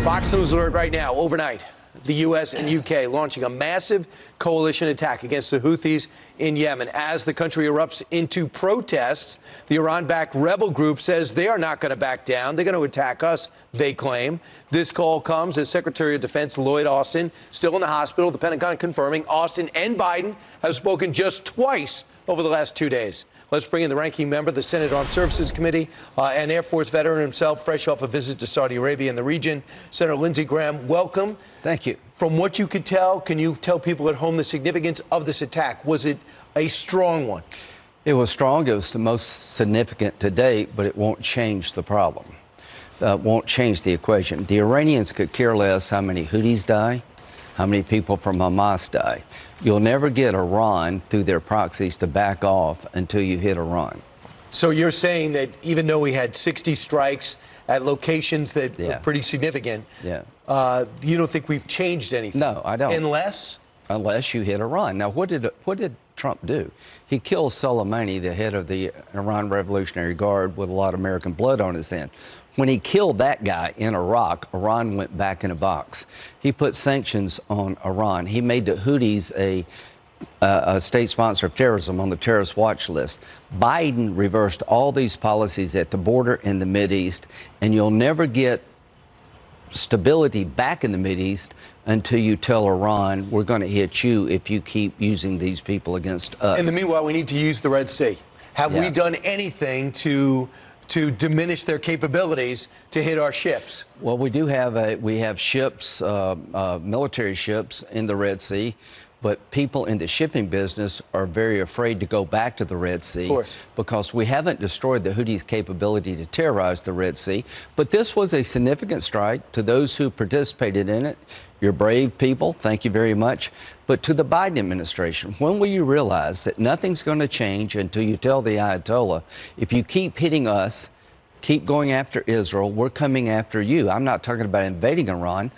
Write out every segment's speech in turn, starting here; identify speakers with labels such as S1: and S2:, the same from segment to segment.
S1: Fox News alert right now. Overnight, the U.S. and U.K. launching a massive coalition attack against the Houthis in Yemen. As the country erupts into protests, the Iran-backed rebel group says they are not going to back down. They're going to attack us, they claim. This call comes as Secretary of Defense Lloyd Austin, still in the hospital. The Pentagon confirming Austin and Biden have spoken just twice over the last 2 days. Let's bring in the ranking member of the Senate Armed Services Committee and Air Force veteran himself, fresh off a visit to Saudi Arabia and the region. Senator Lindsey Graham, welcome.
S2: Thank you.
S1: From what you could tell, can you tell people at home the significance of this attack? Was it a strong one?
S2: It was strong. It was the most significant to date, but it won't change the problem. Won't change the equation. The Iranians could care less how many Houthis die, how many people from Hamas die. You'll never get Iran through their proxies to back off until you hit Iran.
S1: So you're saying that even though we had 60 strikes at locations that were pretty significant, you don't think we've changed anything?
S2: No, I don't. Unless you hit Iran. Now, what did Trump do? He killed Soleimani, the head of the Iran Revolutionary Guard, with a lot of American blood on his hand. When he killed that guy in Iraq, Iran went back in a box. He put sanctions on Iran. He made the Houthis a state sponsor of terrorism on the terrorist watch list. Biden reversed all these policies at the border in the Mideast, and you'll never get stability back in the Mideast until you tell Iran, we're going to hit you if you keep using these people against us.
S1: In the meanwhile, we need to use the Red Sea. Have we done anything to diminish their capabilities to hit our ships?
S2: Well, we do have we have ships, military ships in the Red Sea, but people in the shipping business are very afraid to go back to the Red Sea because we haven't destroyed the Houthis' capability to terrorize the Red Sea. But this was a significant strike to those who participated in it. You're brave people. Thank you very much. But to the Biden administration, when will you realize that nothing's going to change until you tell the Ayatollah, if you keep hitting us, keep going after Israel, we're coming after you. I'm not talking about invading Iran.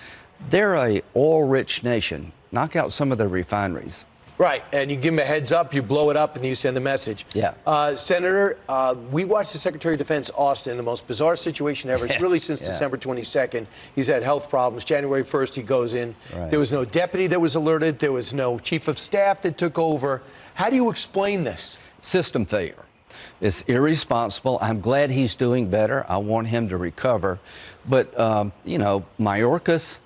S2: They're a oil-rich nation. Knock out some of their refineries.
S1: Right, and you give them a heads up, you blow it up, and you send the message. Senator, we watched the Secretary of Defense, Austin, the most bizarre situation ever. It's really since December 22nd. He's had health problems. January 1st, he goes in. There was no deputy that was alerted. There was no chief of staff that took over. How do you explain this?
S2: System failure. It's irresponsible. I'm glad he's doing better. I want him to recover. But, you know, Mayorkas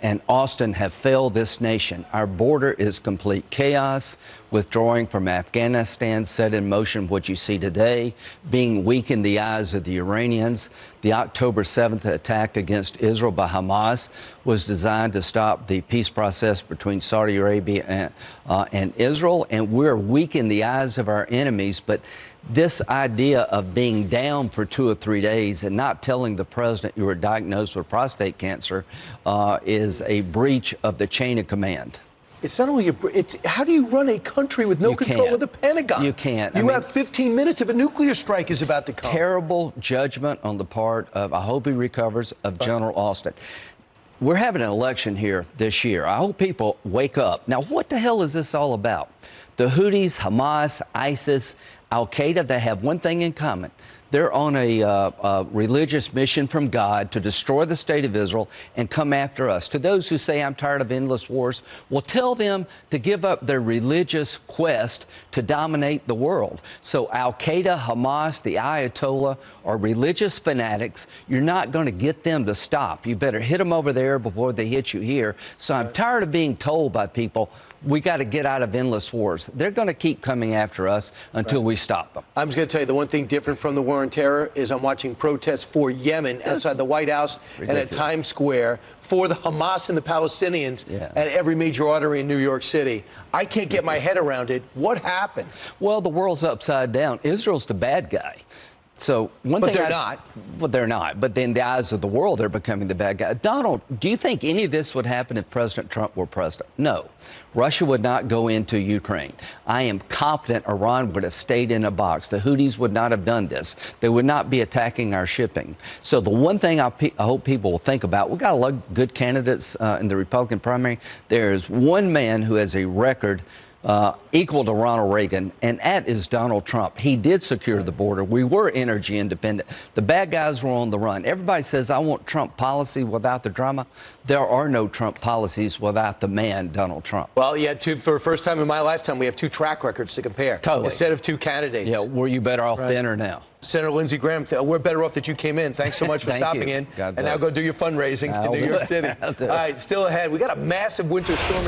S2: and Austin have failed this nation. Our border is complete chaos. Withdrawing from Afghanistan set in motion what you see today, being weak in the eyes of the Iranians. The October 7th attack against Israel by Hamas was designed to stop the peace process between Saudi Arabia and Israel, and we're weak in the eyes of our enemies. But this idea of being down for 2 or 3 days and not telling the president you were diagnosed with prostate cancer is a breach of the chain of command.
S1: It's not only how do you run a country with no control of the Pentagon?
S2: You can't.
S1: You have 15 minutes if a nuclear strike is about to come.
S2: Terrible judgment on the part of, I hope he recovers, of General Austin. We're having an election here this year. I hope people wake up. Now, what the hell is this all about? The Houthis, Hamas, ISIS, Al-Qaeda, they have one thing in common. They're on a religious mission from God to destroy the state of Israel and come after us. To those who say, I'm tired of endless wars, well, tell them to give up their religious quest to dominate the world. So Al-Qaeda, Hamas, the Ayatollah are religious fanatics. You're not going to get them to stop. You better hit them over there before they hit you here. So I'm tired of being told by people, we got to get out of endless wars. They're going to keep coming after us until we stop them.
S1: I'm just going to tell you, the one thing different from the war on terror is I'm watching protests for Yemen outside the White House and at Times Square for the Hamas and the Palestinians at every major artery in New York City. I can't get my head around it. What happened?
S2: Well, the world's upside down. Israel's the bad guy. So
S1: but they're not.
S2: Well, they're not. But in the eyes of the world, they're becoming the bad guy. Donald, do you think any of this would happen if President Trump were president? No. Russia would not go into Ukraine. I am confident Iran would have stayed in a box. The Houthis would not have done this. They would not be attacking our shipping. So the one thing I hope people will think about, we've got a lot of good candidates in the Republican primary. There is one man who has a record equal to Ronald Reagan, and that is Donald Trump. He did secure the border. We were energy independent. The bad guys were on the run. Everybody says, I want Trump policy without the drama. There are no Trump policies without the man, Donald Trump.
S1: Well, yeah, for the first time in my lifetime, we have two track records to compare.
S2: Totally.
S1: Instead of two candidates.
S2: Yeah, were you better off then or now?
S1: Senator Lindsey Graham, we're better off that you came in. Thanks so much for stopping in.
S2: God
S1: and now
S2: bless.
S1: go do your fundraising in New York City. All right, still ahead. We got a massive winter storm.